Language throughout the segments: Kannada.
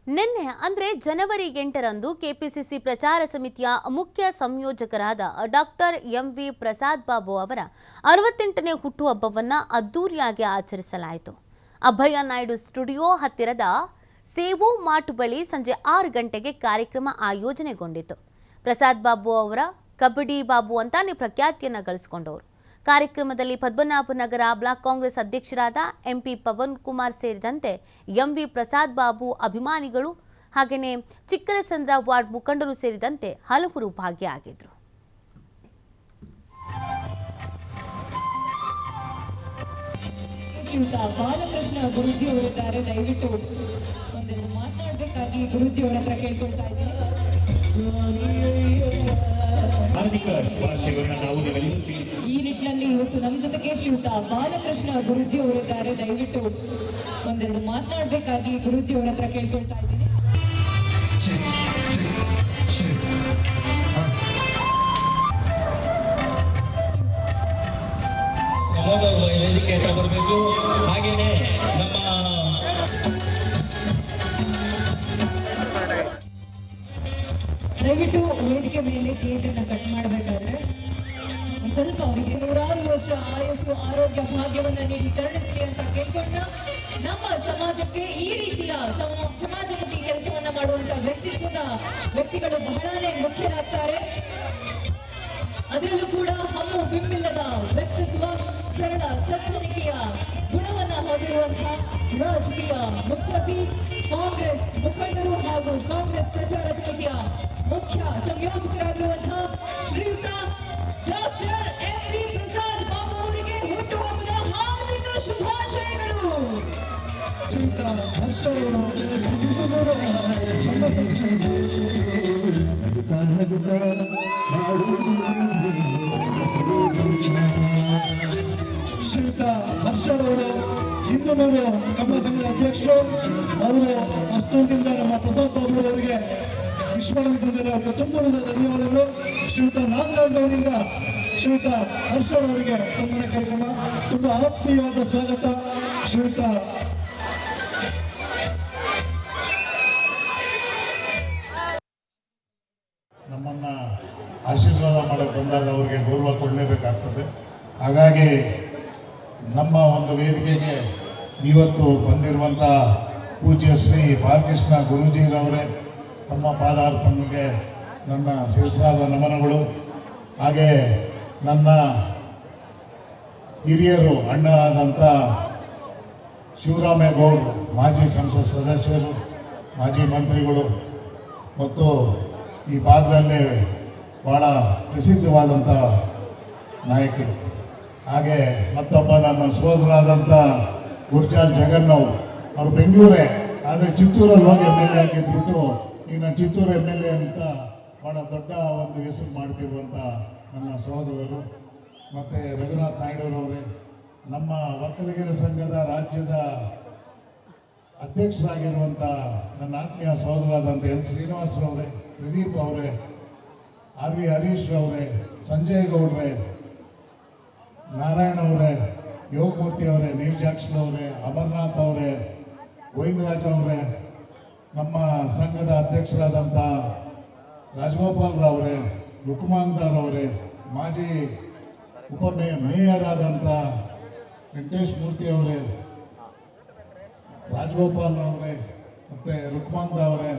ನಿನ್ನೆ ಅಂದರೆ ಜನವರಿ 8ರಂದು ಕೆಪಿಸಿಸಿ ಪ್ರಚಾರ ಸಮಿತಿಯ ಮುಖ್ಯ ಸಂಯೋಜಕರಾದ ಡಾಕ್ಟರ್ ಎಂವಿ ಪ್ರಸಾದ್ ಬಾಬು ಅವರ 68ನೇ ಹುಟ್ಟುಹಬ್ಬವನ್ನು ಅದ್ದೂರಿಯಾಗಿ ಆಚರಿಸಲಾಯಿತು. ಅಭಯ ನಾಯ್ಡು ಸ್ಟುಡಿಯೋ ಹತ್ತಿರದ ಸೇವು ಮಾರ್ಟ್ ಬಳಿ ಸಂಜೆ 6 ಗಂಟೆಗೆ ಕಾರ್ಯಕ್ರಮ ಆಯೋಜನೆಗೊಂಡಿತು. ಪ್ರಸಾದ್ ಬಾಬು ಅವರ ಕಬಡ್ಡಿ ಬಾಬು ಅಂತಾನೆ ಪ್ರಖ್ಯಾತಿಯನ್ನು ಗಳಿಸಿಕೊಂಡವರು. ಕಾರ್ಯಕ್ರಮದಲ್ಲಿ ಪದ್ಮನಾಭನಗರ ಬ್ಲಾಕ್ ಕಾಂಗ್ರೆಸ್ ಅಧ್ಯಕ್ಷರಾದ ಎಂಪಿ ಪವನ್ ಕುಮಾರ್ ಸೇರಿದಂತೆ ಎಂವಿ ಪ್ರಸಾದ್ ಬಾಬು ಅಭಿಮಾನಿಗಳು ಹಾಗೆಯೇ ಚಿಕ್ಕಲಸಂದ್ರ ವಾರ್ಡ್ ಮುಖಂಡರು ಸೇರಿದಂತೆ ಹಲವರು ಭಾಗಿಯಾಗಿದ್ದರು. ಬಾಲಕೃಷ್ಣ ಗುರುಜಿ ಅವರಿದ್ದಾರೆ, ದಯವಿಟ್ಟು ಒಂದೆರಡು ಮಾತನಾಡಬೇಕಾಗಿ ಗುರುಜಿ ಅವರ ಹತ್ರ ಕೇಳ್ಕೊಳ್ತಾ ಇದ್ದೀನಿ. ಈ ನಿಟ್ಟಿನಲ್ಲಿ ಇವತ್ತು ನಮ್ಮ ಜೊತೆಗೆ ಶ್ರೀಯುತ ಬಾಲಕೃಷ್ಣ ಗುರುಜಿ ಅವರಿದ್ದಾರೆ, ದಯವಿಟ್ಟು ಒಂದೆರಡು ಮಾತನಾಡಬೇಕಾಗಿ ಗುರುಜಿ ಅವರ ಹತ್ರ ಕೇಳ್ಕೊಳ್ತಾ ಇದ್ದೀನಿ. ವೇದಿಕೆ ಬರಬೇಕು. ಹಾಗೇನೆ ನಮ್ಮ ದಯವಿಟ್ಟು ವೇದಿಕೆ ಮೇಲೆ ಕೇಕನ್ನು ಕಟ್ ಮಾಡಬೇಕಾದ್ರೆ ಸ್ವಲ್ಪ ಅವರಿಗೆ 100 ವರ್ಷ ಆಯಸ್ಸು ಆರೋಗ್ಯ ಭಾಗ್ಯವನ್ನ ನೀಡಿ ಕರುಣಿಸಿ ಅಂತ ಕೇಳ್ಕೊಂಡ ನಮ್ಮ ಸಮಾಜಕ್ಕೆ ಈ ರೀತಿಯ ಸಮಾಜಮುಖಿ ಕೆಲಸವನ್ನ ಮಾಡುವಂತ ವ್ಯಕ್ತಿಗಳು ಬಹಳನೇ ಮುಖ್ಯರಾಗ್ತಾರೆ. ಅದರಲ್ಲೂ ಕೂಡ ಹಮ್ಮು ಬಿಂಬಿಲ್ಲದ ವ್ಯಕ್ತಿತ್ವ, ಸರಳ ಸಜ್ಜನಿಕೆಯ ಗುಣವನ್ನ ಹೊಂದಿರುವಂತಹ ರಾಜಕೀಯ ಮುತ್ಸದ್ದಿ, ಕಾಂಗ್ರೆಸ್ ಮುಖಂಡರು ಹಾಗೂ ಕಾಂಗ್ರೆಸ್ ಪ್ರಚಾರ ಸಮಿತಿಯ ಮುಖ್ಯ ಸಂಯೋಜಕರಾಗಿರುವಂತಹ ಶ್ರೀಯುತ ಡಾಕ್ಟರ್ ಎಂವಿ ಪ್ರಸಾದ್ ಬಾಬು ಅವರಿಗೆ ಹುಟ್ಟುಹಬ್ಬದ ಹಾರ್ದಿಕ ಶುಭಾಶಯಗಳು. ಶ್ರೀಯುತ ಹರ್ಷರವರು ಸಿಂಧನೂರು ಕನ್ನಡ ಸಂಘದ ಅಧ್ಯಕ್ಷರು, ಅವರು ಅಷ್ಟೊಂದಿಲ್ಲ ನಮ್ಮ ಪ್ರಸಾದ್ ಬಾಬು ಅವರಿಗೆ ವಿಶ್ವವಿದ್ಯಾಲಯ ಅವರಿಗೆ ತುಂಬ ಧನ್ಯವಾದಗಳು. ಶ್ರೀಯುತ ನಾಗರಾಜ್ ಅವರಿಂದ ಶ್ರೀಯುತ ಹರ್ಷರವರಿಗೆ ಸನ್ಮಾನ ಕಾರ್ಯಕ್ರಮ, ತುಂಬ ಆತ್ಮೀಯವಾದ ಸ್ವಾಗತ. ಶ್ರೀಯುತ ನಮ್ಮನ್ನ ಆಶೀರ್ವಾದ ಮಾಡಕ್ಕೆ ಬಂದಾಗ ಅವರಿಗೆ ಗೌರವ ಕೊಡಲೇಬೇಕಾಗ್ತದೆ. ಹಾಗಾಗಿ ನಮ್ಮ ಒಂದು ವೇದಿಕೆಗೆ ಇವತ್ತು ಬಂದಿರುವಂಥ ಪೂಜ್ಯ ಶ್ರೀ ಬಾಲಕೃಷ್ಣ ಗುರೂಜಿರವರೇ ತಮ್ಮ ಪಾದಾರ್ಪಣೆಗೆ ನನ್ನ ಶಿರಸಾದ ನಮನಗಳು. ಹಾಗೆ ನನ್ನ ಹಿರಿಯರು ಅಣ್ಣರಾದಂಥ ಶಿವರಾಮೇಗೌಡರು, ಮಾಜಿ ಸಂಸತ್ ಸದಸ್ಯರು, ಮಾಜಿ ಮಂತ್ರಿಗಳು ಮತ್ತು ಈ ಭಾಗದಲ್ಲೇ ಭಾಳ ಪ್ರಸಿದ್ಧವಾದಂಥ ನಾಯಕರು. ಹಾಗೆ ಮತ್ತೊಬ್ಬ ನನ್ನ ಸೋದರಾದಂಥ ಗುರ್ಜಾಲ್ ಜಗನ್ನವರು, ಅವರು ಬೆಂಗಳೂರೇ, ಆದರೆ ಚಿತ್ತೂರಲ್ಲಿ ಹೋಗಿ ಎಮ್.ಎಲ್.ಎ ಆಗಿದ್ಬಿಟ್ಟು ಈಗ ನಾನು ಚಿತ್ತೂರು ಎಮ್.ಎಲ್.ಎ ಅಂತ ಭಾಳ ದೊಡ್ಡ ಒಂದು ಹೆಸರು ಮಾಡ್ತಿರುವಂಥ ನನ್ನ ಸಹೋದರರು. ಮತ್ತು ರಘುನಾಥ್ ನಾಯ್ಡುರವರೇ, ನಮ್ಮ ಒಕ್ಕಲಿಗರ ಸಂಘದ ರಾಜ್ಯದ ಅಧ್ಯಕ್ಷರಾಗಿರುವಂಥ ನನ್ನ ಆತ್ಮೀಯ ಸಹೋದರಾದಂಥ ಎಲ್ ಶ್ರೀನಿವಾಸರವರೇ, ಪ್ರದೀಪ್ ಅವರೇ, ಆರ್ ವಿ ಹರೀಶ್ ಅವರೇ, ಸಂಜಯ್ ಗೌಡ್ರೆ, ನಾರಾಯಣ ಅವರೇ, ಯೋಗಮೂರ್ತಿ ಅವರೇ, ನೀಲ್ಜಾಕ್ಷನ್ ಅವರೇ, ಅಮರ್ನಾಥ್ ಅವರೇ, ಗೋವಿಂದರಾಜ್ ಅವರೇ, ನಮ್ಮ ಸಂಘದ ಅಧ್ಯಕ್ಷರಾದಂಥ ರಾಜಗೋಪಾಲ್ ಅವರೇ, ಲುಕ್ಮಾನ್ದಾರ್ ಅವರೇ, ಮಾಜಿ ಮೇಯರ್ ಆದಂಥ ವೆಂಕಟೇಶ್ ಮೂರ್ತಿ ಅವರೇ, ರಾಜಗೋಪಾಲ್ ಅವರೇ, ಮತ್ತು ಲುಕ್ಮಾನ್ದ ಅವರೇ,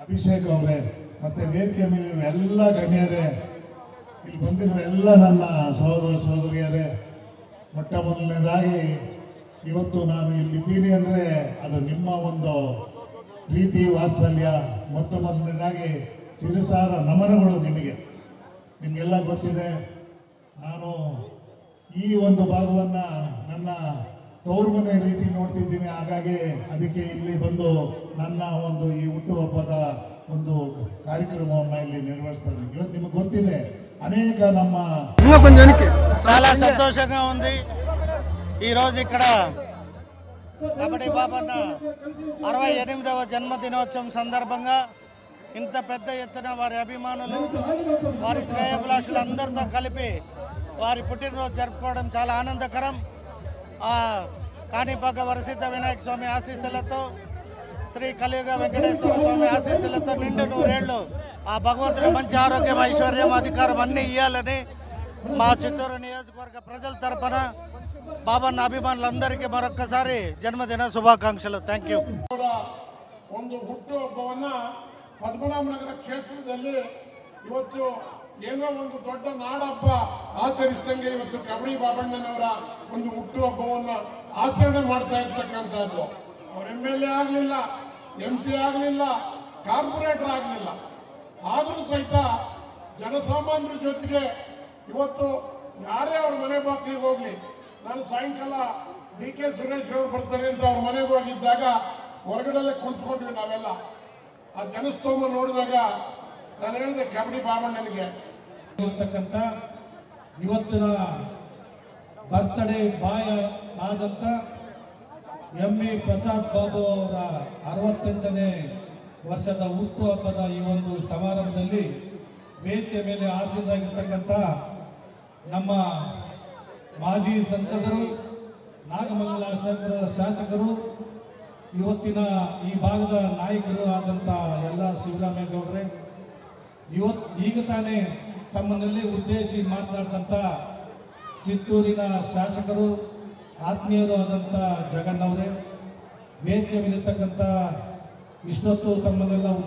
ಅಭಿಷೇಕ್ ಅವರೇ, ಮತ್ತು ವೇದಿಕೆ ಮೇಲೆ ಎಲ್ಲ ಗಣ್ಯರೇ, ಇಲ್ಲಿ ಬಂದಿರುವ ಎಲ್ಲ ನನ್ನ ಸಹೋದರ ಸಹೋದರಿಯರೇ, ಮೊಟ್ಟ ಮೊದಲನೇದಾಗಿ ಇವತ್ತು ನಾನು ಇಲ್ಲಿದ್ದೀನಿ ಅಂದರೆ ಅದು ನಿಮ್ಮ ಒಂದು ಪ್ರೀತಿ ವಾತ್ಸಲ್ಯ. ಮೊಟ್ಟ ಮೊದಲನೇದಾಗಿ ಶಿರಸಾರ ನಮನಗಳು ನಿಮಗೆಲ್ಲ ಗೊತ್ತಿದೆ. ನಾನು ಈ ಒಂದು ಭಾಗವನ್ನು ನನ್ನ ತವರು ಮನೆ ರೀತಿ ನೋಡ್ತಿದ್ದೀನಿ. ಹಾಗಾಗಿ ಅದಕ್ಕೆ ಇಲ್ಲಿ ಬಂದು ನನ್ನ ಒಂದು ಈ ಹುಟ್ಟುಹಬ್ಬದ ಒಂದು ಕಾರ್ಯಕ್ರಮವನ್ನು ಇಲ್ಲಿ ನಿರ್ವಹಿಸ್ತಾ ಇದ್ದೀನಿ. ಇವತ್ತು ನಿಮಗೆ ಗೊತ್ತಿದೆ, అనేక ನಮ್ಮ చాలా సంతోషంగా ఉంది. ఈరోజు ఇక్కడ కబడ్డీ బాబన్న 68వ జన్మదినోత్సవం సందర్భంగా ఇంత పెద్ద ఎత్తున వారి అభిమానులు, వారి శ్రేయోభిలాషులు అందరితో కలిపి వారి పుట్టినరోజు జరుపుకోవడం చాలా ఆనందకరం. కాణిపాక వరసిద్ధ వినాయక స్వామి ఆశీస్సులతో శ్రీ కలియుగ వెంకటేశ్వర స్వామి ఆశీస్సులతో నిండు నూరేళ్లు ఆ భగవంతుడు మంచి ఆరోగ్యం, ఐశ్వర్యం, అధికారం అన్నీ ఇవ్వాలని మా చిత్తూరు నియోజకవర్గ ప్రజల తరపున బాబన్న అభిమానులందరికీ మరొక్కసారి జన్మదిన శుభాకాంక్షలు. Thank you. ಒಂದು ಹುಟ್ಟುಹಬ್ಬವನ್ನ ಪದ್ಮನಾಭನಗರ ಕ್ಷೇತ್ರದಲ್ಲಿ ಇವತ್ತು ಏನೋ ಒಂದು ದೊಡ್ಡ ನಾಡಹಬ್ಬ ಆಚರಿಸಿದಂಗೆ ಇವತ್ತು ಕಬಡ್ಡಿ ಬಾಬಣ್ಣನವರ ಒಂದು ಹುಟ್ಟುಹಬ್ಬವನ್ನ ಆಚರಣೆ ಮಾಡ್ತಾ ಇರ್ತಕ್ಕಂಥದ್ದು. ಅವ್ರ MLA ಆಗಲಿಲ್ಲ, MP ಆಗಲಿಲ್ಲ, ಕಾರ್ಪೊರೇಟರ್ ಆಗಲಿಲ್ಲ, ಆದರೂ ಸಹಿತ ಜನಸಾಮಾನ್ಯರ ಜೊತೆಗೆ ಇವತ್ತು ಯಾರೇ ಅವ್ರ ಮನೆ ಬಾಗಿಲಿಗೆ ಹೋಗ್ಲಿ, ನಾನು ಸಾಯಂಕಾಲ DK ಸುರೇಶ್ ಅವರು ಬರ್ತಾರೆ ಅಂತ ಅವ್ರ ಮನೆಗೆ ಹೋಗಿದ್ದಾಗ ಹೊರಗಡೆಲ್ಲೇ ಕುಳಿತುಕೊಂಡ್ವಿ ನಾವೆಲ್ಲ. ಆ ಜನಸ್ತೋಮ ನೋಡಿದಾಗ ನಾನು ಹೇಳಿದೆ ಕಬಡ್ಡಿ ಬಾಬಣ್ಣನಿಗೆ ಇರ್ತಕ್ಕಂಥ ಇವತ್ತಿನ ಬರ್ತ್ಡೇ ಬಾಯ್ ಆದಂಥ MV ಪ್ರಸಾದ್ ಬಾಬು ಅವರ 68ನೇ ವರ್ಷದ ಹುಟ್ಟುಹಬ್ಬದ ಈ ಒಂದು ಸಮಾರಂಭದಲ್ಲಿ ವೇದಿಕೆ ಮೇಲೆ ಆಸೀನರಾಗಿರ್ತಕ್ಕಂಥ ನಮ್ಮ ಮಾಜಿ ಸಂಸದರು, ನಾಗಮಂಗಲ ಶಾಸಕರು, ಇವತ್ತಿನ ಈ ಭಾಗದ ನಾಯಕರು ಆದಂಥ ಎಲ್ಲ ಶಿವರಾಮೇಗೌಡರೇ, ಈಗ ತಾನೇ ತಮ್ಮನ್ನೆಲ್ಲೇ ಉದ್ದೇಶಿಸಿ ಮಾತನಾಡಿದಂಥ ಚಿತ್ತೂರಿನ ಶಾಸಕರು, ಆತ್ಮೀಯರು ಆದಂಥ ಜಗನ್ನವರೇ, ವೇದಿಕೆ ಮೇಲಿರ್ತಕ್ಕಂಥ ಇಷ್ಟೊತ್ತು ತಮ್ಮನ್ನೆಲ್ಲ